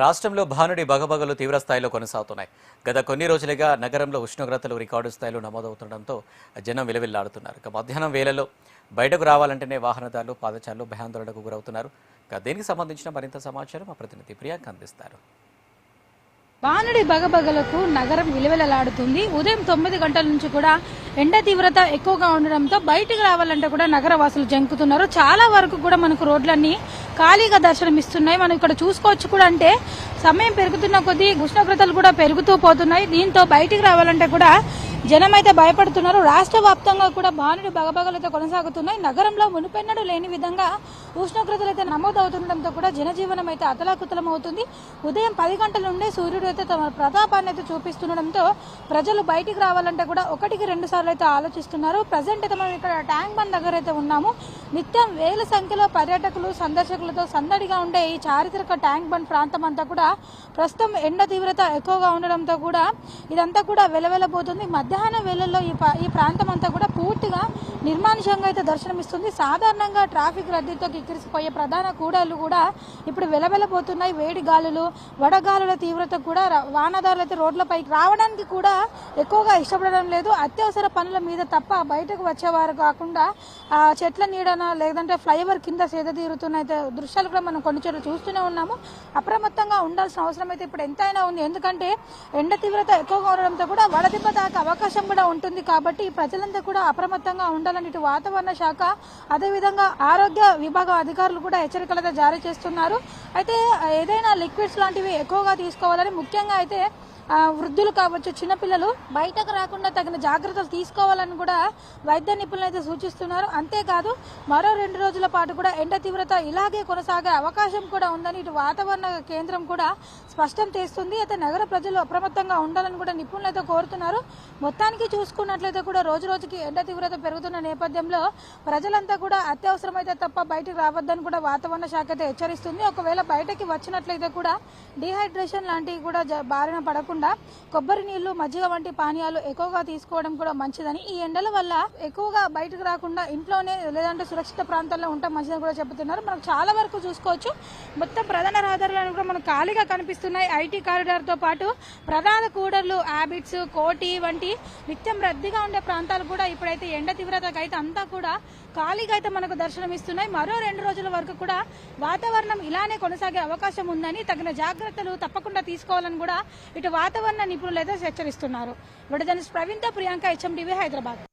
రాష్ట్రంలో భానుడి బగబగలు తీవ్రస్థాయిలో కొనసాగుతున్నాయి. గత కొన్ని రోజులుగా నగరంలో ఉష్ణోగ్రతలు రికార్డు స్థాయిలో నమోదవుతుండటంతో జనం విలవిల్లాడుతున్నారు. మధ్యాహ్నం వేళలో బయటకు రావాలంటేనే వాహనదారులు, పాదచారులు భయాందోళనకు గురవుతున్నారు. దీనికి సంబంధించిన మరింత సమాచారం మా ప్రతినిధి ప్రియాంక అందిస్తారు. భానుడి బగబగలకు నగరం విలువెలలాడుతుంది. ఉదయం 9 గంటల నుంచి కూడా ఎండ తీవ్రత ఎక్కువగా ఉండడంతో బయటకు రావాలంటే కూడా నగర వాసులు జంకుతున్నారు. చాలా వరకు కూడా మనకు రోడ్లన్నీ ఖాళీగా దర్శనమిస్తున్నాయి. మనం ఇక్కడ చూసుకోవచ్చు కూడా. అంటే సమయం పెరుగుతున్న కొద్దీ ఉష్ణోగ్రతలు కూడా పెరుగుతూ పోతున్నాయి. దీంతో బయటికి రావాలంటే కూడా జనం అయితే భయపడుతున్నారు. రాష్ట్ర వ్యాప్తంగా కూడా భానుడి బగబగలు అయితే కొనసాగుతున్నాయి. నగరంలో మునుపెన్నడూ లేని విధంగా ఉష్ణోగ్రతలు అయితే నమోదవుతుండటంతో కూడా జనజీవనం అయితే అతలాకుతలం అవుతుంది. ఉదయం 10 గంటల నుండే సూర్యుడు అయితే తమ ప్రతాపాన్ని అయితే చూపిస్తుండటంతో ప్రజలు బయటికి రావాలంటే కూడా 1-2 సార్లు అయితే ఆలోచిస్తున్నారు. ప్రజెంట్ అయితే మనం ఇక్కడ ట్యాంక్ బండ్ దగ్గర అయితే ఉన్నాము. నిత్యం వేల సంఖ్యలో పర్యాటకులు, సందర్శకులతో సందడిగా ఉండే ఈ చారిత్రక ట్యాంక్ బండ్ ప్రాంతం అంతా కూడా ప్రస్తుతం ఎండ తీవ్రత ఎక్కువగా ఉండడంతో కూడా ఇదంతా కూడా వెలవెలబోతుంది. మధ్యాహ్నం వేళల్లో ఈ ప్రాంతం అంతా కూడా పూర్తిగా నిర్మానుషంగా అయితే దర్శనమిస్తుంది. సాధారణంగా ట్రాఫిక్ రద్దీతో కిక్కిరిసిపోయే ప్రధాన కూడళ్లు కూడా ఇప్పుడు వెలవెలబోతున్నాయి. వేడి గాలులు, వడగాలుల తీవ్రత కూడా వాహనదారులు అయితే రోడ్లపైకి రావడానికి కూడా ఎక్కువగా ఇష్టపడడం లేదు. అత్యవసర పనుల మీద తప్ప బయటకు వచ్చేవారు కాకుండా చెట్ల నీడన లేదంటే ఫ్లైఓవర్ కింద సేద తీరుతున్న అయితే దృశ్యాలు కూడా మనం కొన్ని చోట్ల చూస్తూనే ఉన్నాము. అప్రమత్తంగా ఉండాల్సిన అవసరం అయితే ఇప్పుడు ఎంతైనా ఉంది. ఎందుకంటే ఎండ తీవ్రత ఎక్కువగా ఉండడంతో కూడా వడదెబ్బ తాకే అవకాశం కూడా ఉంటుంది. కాబట్టి ప్రజలంతా కూడా అప్రమత్తంగా ఉండాలని ఇటు వాతావరణ శాఖ, అదేవిధంగా ఆరోగ్య విభాగం అధికారులు కూడా హెచ్చరికలు జారీ చేస్తున్నారు. అయితే ఏదైనా లిక్విడ్స్ లాంటివి ఎక్కువగా తీసుకోవాలని, ముఖ్యంగా అయితే వృద్ధులు కావచ్చు, చిన్నపిల్లలు బయటకు రాకుండా తగిన జాగ్రత్తలు తీసుకోవాలని కూడా వైద్య నిపుణులు అయితే సూచిస్తున్నారు. అంతేకాదు మరో 2 రోజుల పాటు కూడా ఎండ తీవ్రత ఇలాగే కొనసాగే అవకాశం కూడా ఉందని ఇటు వాతావరణ కేంద్రం కూడా స్పష్టం చేస్తుంది. అయితే నగర ప్రజలు అప్రమత్తంగా ఉండాలని కూడా నిపుణులు అయితే కోరుతున్నారు. మొత్తానికి చూసుకున్నట్లయితే కూడా రోజు రోజుకి ఎండ తీవ్రత పెరుగుతున్న నేపథ్యంలో ప్రజలంతా కూడా అత్యవసరమైతే తప్ప బయటకు రావద్దని కూడా వాతావరణ శాఖ అయితే హెచ్చరిస్తుంది. ఒకవేళ బయటకి వచ్చినట్లయితే కూడా డీహైడ్రేషన్ లాంటివి కూడా బారిన పడకుండా కొబ్బరి నీళ్లు, మజ్జిగ వంటి పానీయాలు ఎక్కువగా తీసుకోవడం కూడా మంచిదని, ఈ ఎండల వల్ల ఎక్కువగా బయటకు రాకుండా ఇంట్లోనే లేదంటే సురక్షిత ప్రాంతాల్లో ఉండటం మంచిదని కూడా చెబుతున్నారు. మనకు చాలా వరకు చూసుకోవచ్చు. మొత్తం ప్రధాన రహదారులను కూడా మనకు ఖాళీగా కనిపిస్తున్నాయి. ఐటీ కారిడార్ తో పాటు ప్రధాన కూడర్లు, హ్యాబిట్స్, కోటి వంటి నిత్యం రద్దీగా ఉండే ప్రాంతాలు కూడా ఇప్పుడైతే ఎండ తీవ్రతకు అయితే అంతా కూడా ఖాళీగా అయితే మనకు దర్శనమిస్తున్నాయి. మరో 2 రోజుల వరకు కూడా వాతావరణం ఇలానే కొనసాగే అవకాశం ఉందని, తగిన జాగ్రత్తలు తప్పకుండా తీసుకోవాలని కూడా ఇటు వాతావరణ నిపుణులు అయితే హెచ్చరిస్తున్నారు. ప్రవీణ్తో ప్రియాంక, HMTV, హైదరాబాద్.